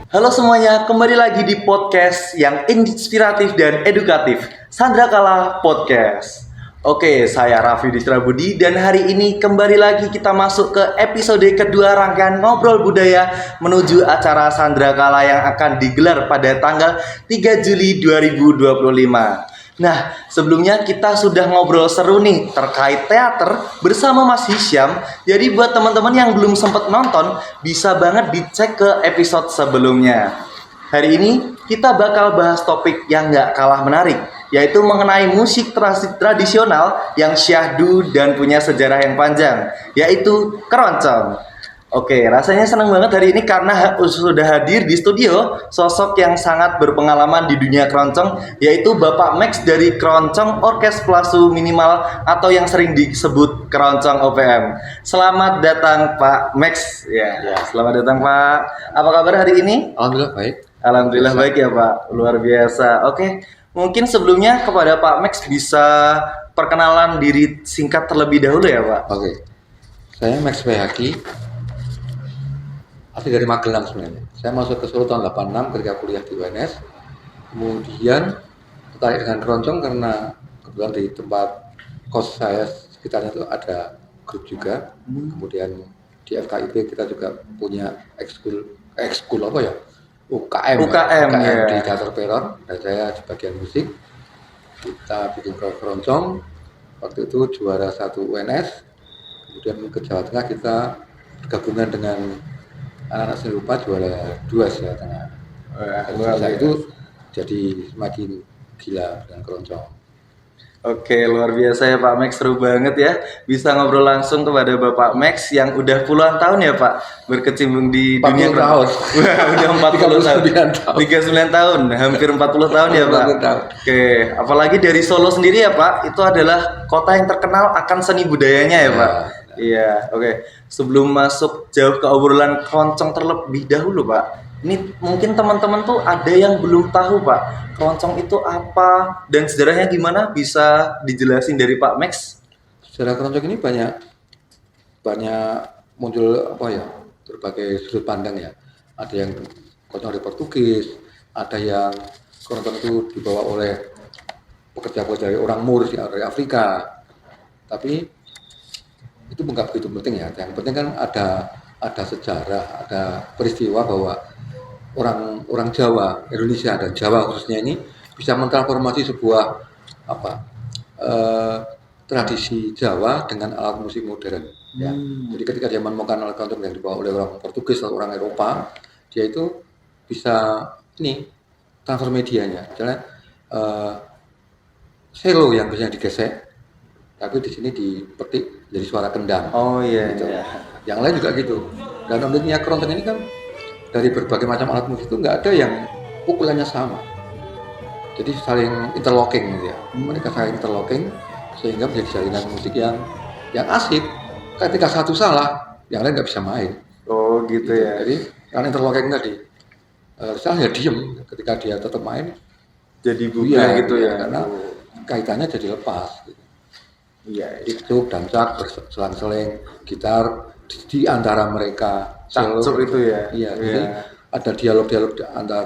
Halo semuanya, kembali lagi di podcast yang inspiratif dan edukatif, Sandrakala Podcast. Oke, saya Raffi Disrabudi dan hari ini kembali lagi kita masuk ke episode kedua rangkaian Ngobrol Budaya menuju acara Sandrakala yang akan digelar pada tanggal 3 Juli 2025. Nah, sebelumnya kita sudah ngobrol seru nih terkait teater bersama Mas Hisyam. Jadi buat teman-teman yang belum sempat nonton, bisa banget dicek ke episode sebelumnya. Hari ini kita bakal bahas topik yang nggak kalah menarik, yaitu mengenai musik tradisional yang syahdu dan punya sejarah yang panjang, yaitu keroncong. Oke, rasanya senang banget hari ini karena sudah hadir di studio sosok yang sangat berpengalaman di dunia keroncong, yaitu Bapak Max dari Keroncong Orkes Plasu Minimal atau yang sering disebut Keroncong OPM. Selamat datang Pak Max. Ya, selamat datang Pak. Apa kabar hari ini? Alhamdulillah baik. Alhamdulillah baik ya Pak, luar biasa. Oke, mungkin sebelumnya kepada Pak Max bisa perkenalan diri singkat terlebih dahulu ya Pak. Oke. Saya Max Bayaki. Asli dari Magelang sebenarnya. Saya masuk ke Solo tahun 86 ketika kuliah di UNS. Kemudian tertarik dengan keroncong karena kebetulan di tempat kos saya sekitarnya itu ada grup juga. Kemudian di FKIP kita juga punya ekskul apa ya? UKM ya. di Teater Peron dan saya di bagian musik. Kita bikin keroncong. Waktu itu juara 1 UNS. Kemudian ke Jawa Tengah kita bergabungan dengan anak-anak seni rupa juara 2 Jawa Tengah. Setelah itu jadi semakin gila dengan keroncong. Oke, luar biasa ya Pak Max, seru banget ya bisa ngobrol langsung kepada Bapak Max yang udah puluhan tahun ya Pak berkecimpung di dunia keroncong. Udah 40 tahun. 39 tahun, hampir 40 tahun ya Pak. Oke, apalagi dari Solo sendiri ya Pak, itu adalah kota yang terkenal akan seni budayanya ya Pak. Iya, oke. Sebelum masuk jauh ke obrolan keroncong terlebih dahulu Pak, ini mungkin teman-teman tuh ada yang belum tahu Pak, keroncong itu apa dan sejarahnya gimana, bisa dijelasin dari Pak Max? Sejarah keroncong ini banyak muncul berbagai sudut pandang ya. Ada yang keroncong dari Portugis, ada yang keroncong itu dibawa oleh pekerja-pekerja dari orang Moor dari Afrika. Tapi itu nggak begitu penting ya. Yang penting kan ada sejarah, ada peristiwa bahwa orang Jawa, Indonesia dan Jawa khususnya ini bisa mentransformasi sebuah tradisi Jawa dengan alat musik modern. Ya. Jadi ketika dia menemukan alat keroncong yang dibawa oleh orang Portugis atau orang Eropa, dia itu bisa transfer medianya. Misalnya selo yang biasanya digesek, tapi di sini dipetik jadi suara kendang. Oh iya. Gitu. Yang lain juga gitu. Dan uniknya keroncong ini kan dari berbagai macam alat musik itu nggak ada yang pukulannya sama. Jadi saling interlocking gitu ya. Mereka saling interlocking sehingga menjadi jalinan musik yang asik. Ketika satu salah, yang lain nggak bisa main. Oh gitu ya. Jadi karena interlocking tadi, salah ya diem. Ketika dia tetap main, jadi buka gitu ya. Karena kaitannya jadi lepas. Gitu. Iya. Itu dancak berselang-seling gitar di antara mereka. Takcuk itu ya. Iya. Jadi ada dialog antar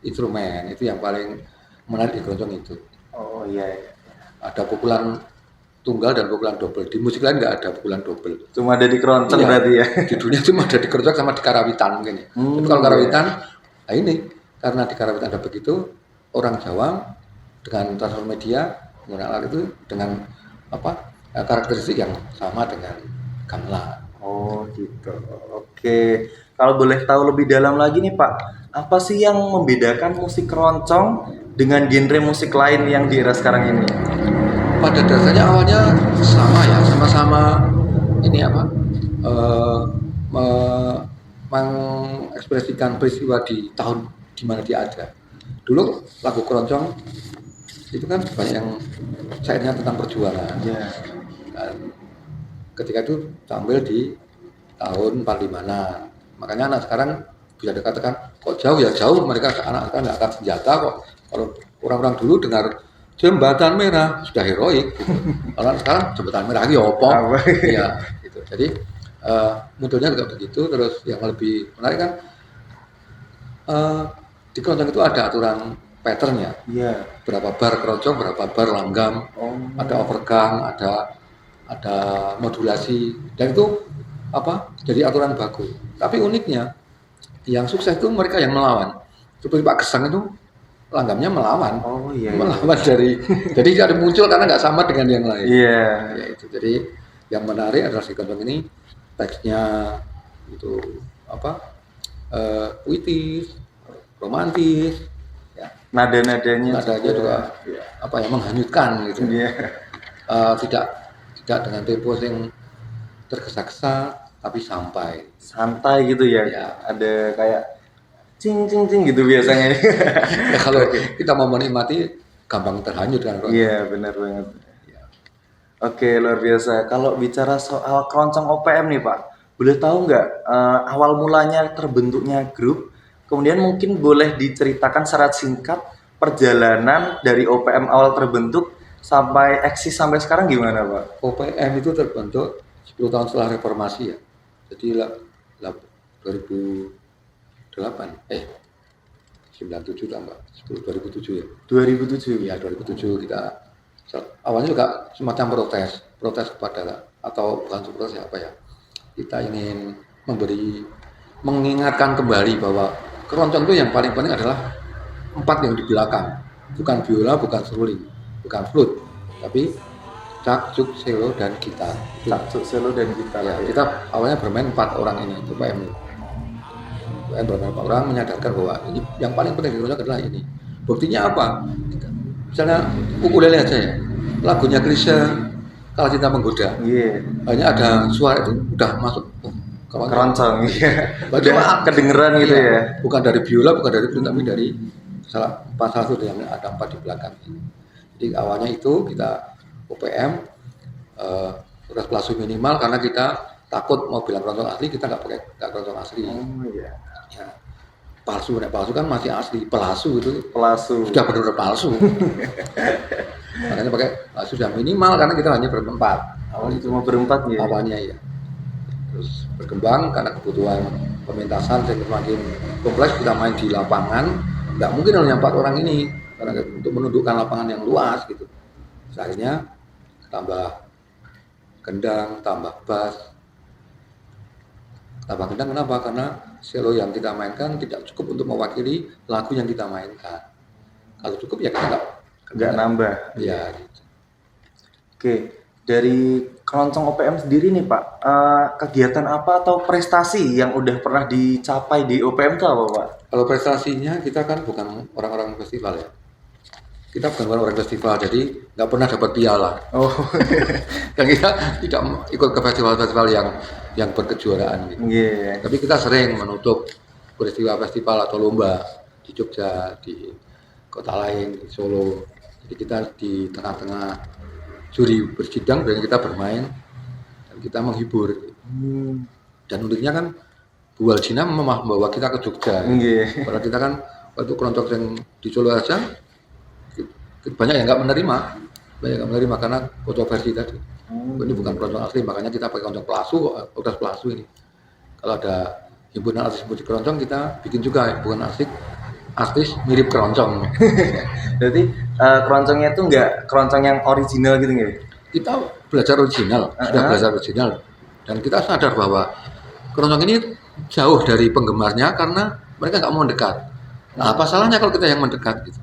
instrumen, itu yang paling menarik di keroncong itu. Oh iya. Ada pukulan tunggal dan pukulan double. Di musik lain nggak ada pukulan double. Cuma ada di keroncong berarti ya. Di dunia cuma ada di keroncong sama di karawitan mungkin ya. Tapi kalau karawitan, nah ini karena di karawitan ada begitu, orang Jawa dengan transfer media menggunakan alat itu dengan karakteristik yang sama dengan gamelan. Oh gitu. Oke. Kalau boleh tahu lebih dalam lagi nih Pak, apa sih yang membedakan musik keroncong dengan genre musik lain yang di era sekarang ini? Pada dasarnya awalnya sama ya, sama-sama mengekspresikan peristiwa di tahun di mana dia ada. Dulu lagu keroncong itu kan banyak yang syairnya tentang perjuangan. Ya. Dan ketika itu tampil di tahun 45-an. Makanya anak sekarang bisa dikatakan kok jauh ya, jauh mereka anak sekarang nggak akan senjata kok. Kalau orang-orang dulu dengar jembatan merah sudah heroik gitu. Kalau sekarang jembatan merah lagi opo. Iya gitu. Jadi munculnya juga begitu. Terus yang lebih menarik kan Di keroncong itu ada aturan patternnya, Iya. berapa bar keroncong, berapa bar langgam, Oh. ada overgang, ada modulasi, dan itu jadi aturan baku. Tapi uniknya yang sukses itu mereka yang melawan. Seperti Pak Gesang itu langgamnya melawan, Oh iya. melawan jadi ada muncul karena nggak sama dengan yang lain. Iya. Ya itu. Jadi yang menarik adalah si keroncong ini teksnya itu puitis, romantis, ya. Nadanya juga Iya. menghanyutkan gitu. Iya. Tidak dengan tempo yang tergesa-gesa tapi sampai. Santai gitu ya. Ya. Ada kayak cing cing cing gitu biasanya. Ya, kalau kita mau menikmati gampang terhanyut kan. Iya, benar banget. Ya. Oke, luar biasa. Kalau bicara soal keroncong OPM nih Pak, boleh tahu nggak awal mulanya terbentuknya grup? Kemudian mungkin boleh diceritakan secara singkat perjalanan dari OPM awal terbentuk sampai eksis sampai sekarang gimana Pak? OPM itu terbentuk 10 tahun setelah reformasi ya. Jadi 2008 97 tambah 10 2007 ya. 2007. Ya 2007 kita awalnya juga semacam protes kepada, atau bukan protes apa ya, kita ingin mengingatkan kembali bahwa keroncong itu yang paling penting adalah 4 yang di belakang, bukan biola, bukan seruling, bukan flute, tapi cak, cuk, selo, dan gitar. Cak, selo dan gitar. Ya, kita awalnya bermain 4 orang ini, UPM bermain 4 orang, menyadarkan bahwa ini yang paling penting di keroncong adalah ini. Buktinya apa? Misalnya ukulele aja ya, lagunya Chrisye, Kalau Cinta Menggoda, Iya. hanya ada suara itu udah masuk Keroncong. Iya. Udah Udah kedengeran gitu iya, ya. bukan dari biola, bukan dari flute, tapi dari salah satu yang ada 4 di belakang ini. Jadi awalnya itu kita UPM resplasi minimal karena kita takut mau bilang keroncong asli, kita nggak pakai keroncong asli. Oh iya. Ya, palsu kan masih asli, pelasu itu Pelasu. sudah benar-benar palsu. Makanya pakai palsu sudah minimal karena kita hanya berempat. Awalnya cuma berempat ya. Awalnya ya. Terus berkembang karena kebutuhan pementasan yang semakin kompleks, kita main di lapangan, nggak mungkin hanya 4 orang ini karena untuk menundukkan lapangan yang luas gitu. Terus akhirnya tambah gendang, tambah bass. Tambah gendang kenapa? Karena selo yang kita mainkan tidak cukup untuk mewakili lagu yang kita mainkan. Kalau cukup ya kita nggak nambah. Ya. Gitu. Oke, dari keroncong OPM sendiri nih Pak, kegiatan apa atau prestasi yang udah pernah dicapai di OPM itu apa Pak? Kalau prestasinya kita kan bukan orang-orang festival ya. Kita bukan orang-orang festival, jadi nggak pernah dapat piala. Oh, Dan kita tidak ikut ke festival-festival yang berkejuaraan gitu. iya. Tapi kita sering menutup peristiwa festival atau lomba di Jogja, di kota lain, di Solo. Jadi kita di tengah-tengah juri bersidang dan kita bermain dan kita menghibur. Dan uniknya kan Bu Waljina membawa kita ke Jogja. Iya. Padahal kita kan waktu keroncong yang di Solo aja banyak yang nggak menerima karena kontroversi tadi. Ini bukan keroncong asli, makanya kita pakai keroncong pelasu, udah pelasu ini. Kalau ada himpunan artis musik keroncong, kita bikin juga bukan artis mirip keroncong. Jadi keroncongnya itu nggak keroncong yang original gitu nggak? Kita belajar original, sudah belajar original, dan kita sadar bahwa keroncong ini jauh dari penggemarnya karena mereka nggak mau mendekat. Nah, apa salahnya kalau kita yang mendekat gitu?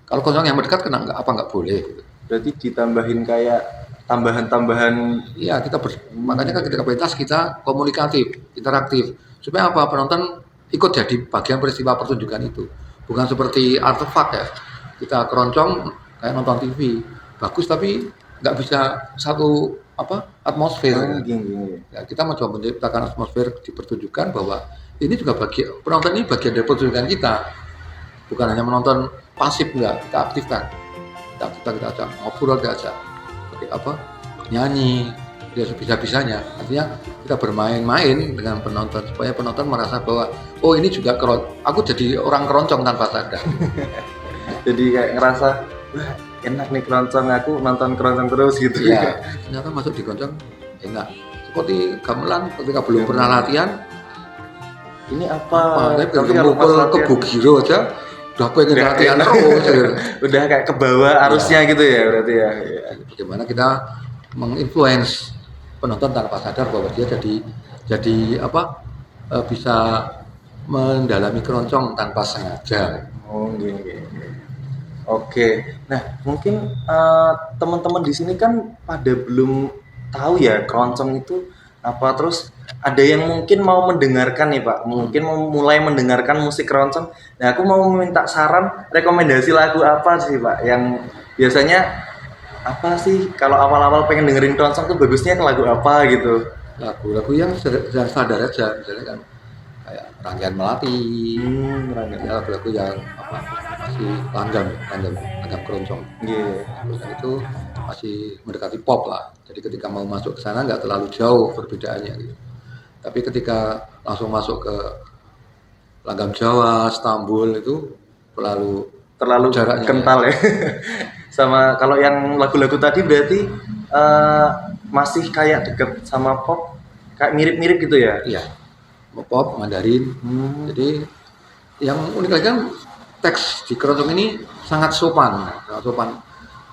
Kalau keroncong yang mendekat nggak boleh? Gitu. Berarti ditambahin kayak tambahan-tambahan. Iya, makanya kan ketika pentas kita komunikatif, interaktif, supaya apa, penonton ikut jadi bagian peristiwa pertunjukan itu. Bukan seperti artefak ya, kita keroncong kayak nonton TV, bagus tapi nggak bisa satu atmosfer. Ya, kita mencoba menciptakan atmosfer di pertunjukan bahwa ini juga penonton ini bagian dari pertunjukan kita, bukan hanya menonton pasif, enggak, kita aktifkan. Kita ajak ngobrol, kita ajak nyanyi, dia sebisa-bisanya. Artinya kita bermain-main dengan penonton supaya penonton merasa bahwa oh ini juga aku jadi orang keroncong tanpa sadar. Jadi kayak ngerasa wah enak nih keroncong, aku nonton keroncong terus gitu. Iya, ternyata masuk di keroncong enak. Seperti gamelan ketika belum pernah latihan, ini apa? Tapi Tapi kalau kalau pas ke latihan Bugiro aja udah pengen udah latihan enak. terus. Gitu. Udah kayak ke bawah arusnya gitu ya berarti ya. Iya. Bagaimana kita menginfluence penonton tanpa sadar bahwa dia jadi apa bisa mendalami keroncong tanpa sengaja. Oh, gini. Oke. Nah, mungkin teman-teman di sini kan pada belum tahu ya keroncong itu apa. Terus ada yang mungkin mau mendengarkan nih Pak, mungkin mau mulai mendengarkan musik keroncong. Nah, aku mau minta saran, rekomendasi lagu apa sih Pak yang biasanya apa sih kalau awal-awal pengen dengerin keroncong tuh bagusnya ke lagu apa gitu? Lagu-lagu yang sadar aja, misalnya kan kayak Rangkaian Melati, Rangga. ya lagu-lagu yang apa masih langgam keroncong. Iya. Terus kan itu masih mendekati pop lah. Jadi ketika mau masuk ke sana nggak terlalu jauh perbedaannya gitu. Tapi ketika langsung masuk ke langgam Jawa, Stambul itu Terlalu jaraknya kental ya. Sama kalau yang lagu-lagu tadi berarti masih kayak deket sama pop, kayak mirip-mirip gitu ya. Iya, pop, Mandarin. Jadi yang unik lagi kan teks di keroncong ini sangat sopan.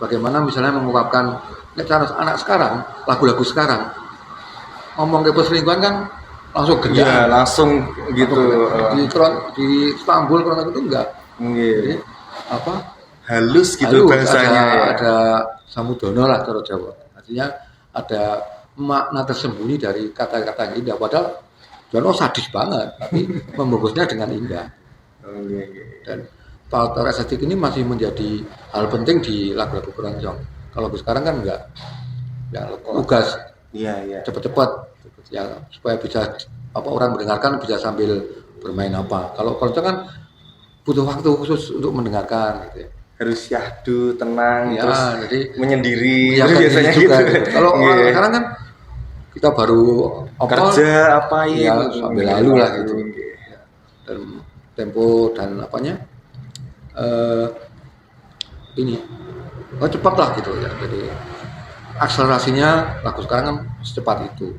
Bagaimana misalnya mengungkapkan cara anak sekarang, lagu-lagu sekarang ngomong ke perselingkuhan kan langsung Iya, gendaan. langsung gitu. Di Istanbul keroncong itu enggak. Iya. Jadi apa? Halus gitu Halus, bahasanya ya. ada samudono lah cara Jawa. Artinya ada makna tersembunyi dari kata-kata yang indah. Padahal Jono sadis banget, tapi membungkusnya dengan indah. Dan faktor estetik ini masih menjadi hal penting di lagu-lagu keroncong. Kalau sekarang kan enggak, ya tugas Iya. cepat-cepat, ya supaya bisa apa orang mendengarkan bisa sambil bermain apa. Kalau keroncong kan butuh waktu khusus untuk mendengarkan, gitu ya. Harus syahdu, tenang, Ya, terus jadi menyendiri ya, itu biasanya juga, gitu. gitu. Kalau Iya. orang sekarang kan kita baru Kerja apain ya sambil lalu lah gitu. Iya. Dan tempo dan apanya ini cepat lah gitu ya. Jadi akselerasinya lagu sekarang kan secepat itu.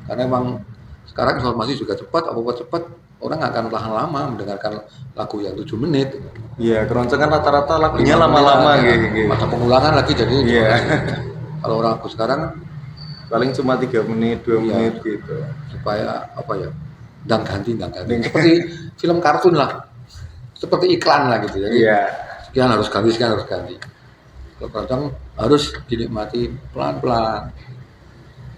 Karena emang sekarang informasi juga cepat, apa cepat orang nggak akan tahan lama mendengarkan lagu yang 7 menit. Iya, keroncong kan rata-rata lagunya 5 lama-lama menit, gitu. Ada pengulangan lagi jadi Iya. kalau orang lagu sekarang Paling cuma 3 menit, 2 Iya. menit gitu. supaya apa ya dan ganti seperti film kartun lah, seperti iklan lah gitu. Jadi Iya. sekian harus ganti. Kalau keroncong harus dinikmati pelan-pelan.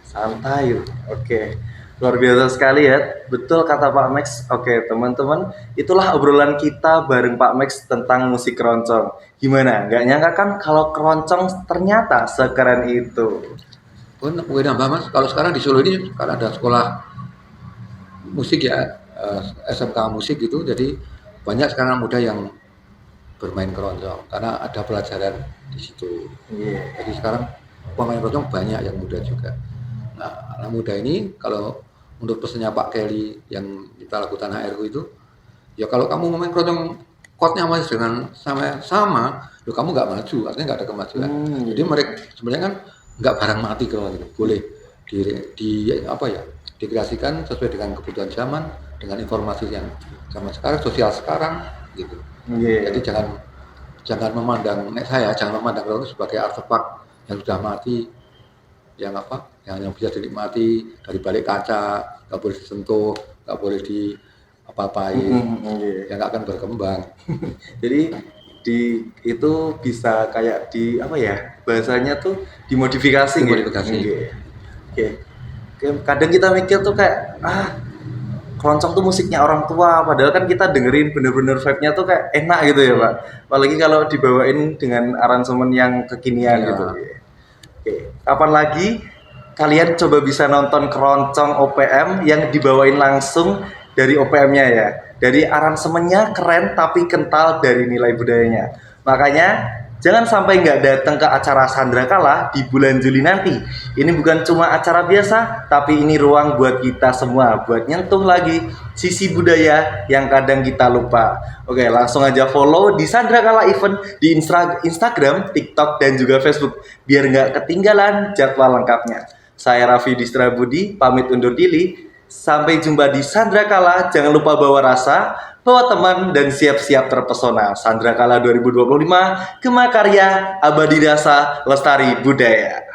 Santai. Oke. Luar biasa sekali ya. Betul kata Pak Max. Oke, teman-teman, itulah obrolan kita bareng Pak Max tentang musik keroncong. Gimana? Nggak nyangka kan kalau keroncong ternyata sekeren itu. Pun mungkin nambah Mas, kalau sekarang di Solo ini karena ada sekolah musik ya, SMK musik gitu, jadi banyak sekarang muda yang bermain keroncong karena ada pelajaran di situ. Iya. Jadi sekarang pemain keroncong banyak yang muda juga. Nah, anak muda ini kalau menurut pesannya Pak Kelly yang kita lagu Tanah Airku itu, ya kalau kamu main keroncong chordnya masih dengan sama, lo kamu nggak maju, artinya nggak ada kemajuan. Jadi mereka sebenarnya kan nggak barang mati keroncong, boleh di apa ya, dikreasikan sesuai dengan kebutuhan zaman, dengan informasi yang zaman sekarang, sosial sekarang, gitu. Iya. Jadi jangan memandang jangan memandang keroncong sebagai artefak yang sudah mati, yang apa, yang bisa dinikmati dari balik kaca, nggak boleh disentuh, nggak boleh di apa-apain, yang nggak akan berkembang. Jadi itu bisa kayak di apa ya, bahasanya tuh dimodifikasi gitu. Dimodifikasi. Oke. Kadang kita mikir tuh kayak keroncong tuh musiknya orang tua, padahal kan kita dengerin bener-bener vibe-nya tuh kayak enak gitu ya Pak. Apalagi kalau dibawain dengan aransemen yang kekinian Iya. gitu. Oke, kapan lagi kalian coba bisa nonton keroncong OPM yang dibawain langsung dari OPM-nya ya. Dari aransemennya keren tapi kental dari nilai budayanya. Makanya jangan sampai nggak datang ke acara Sandra Kala di bulan Juli nanti. Ini bukan cuma acara biasa, tapi ini ruang buat kita semua, buat nyentuh lagi sisi budaya yang kadang kita lupa. Oke, langsung aja follow di Sandra Kala Event di Instagram, TikTok, dan juga Facebook, biar nggak ketinggalan jadwal lengkapnya. Saya Raffi Distrabudi, pamit undur diri. Sampai jumpa di Sandra Kala. Jangan lupa bawa rasa, bawa teman, dan siap-siap terpesona. Sandra Kala 2025, Gema Karya, Abadi Rasa, Lestari Budaya.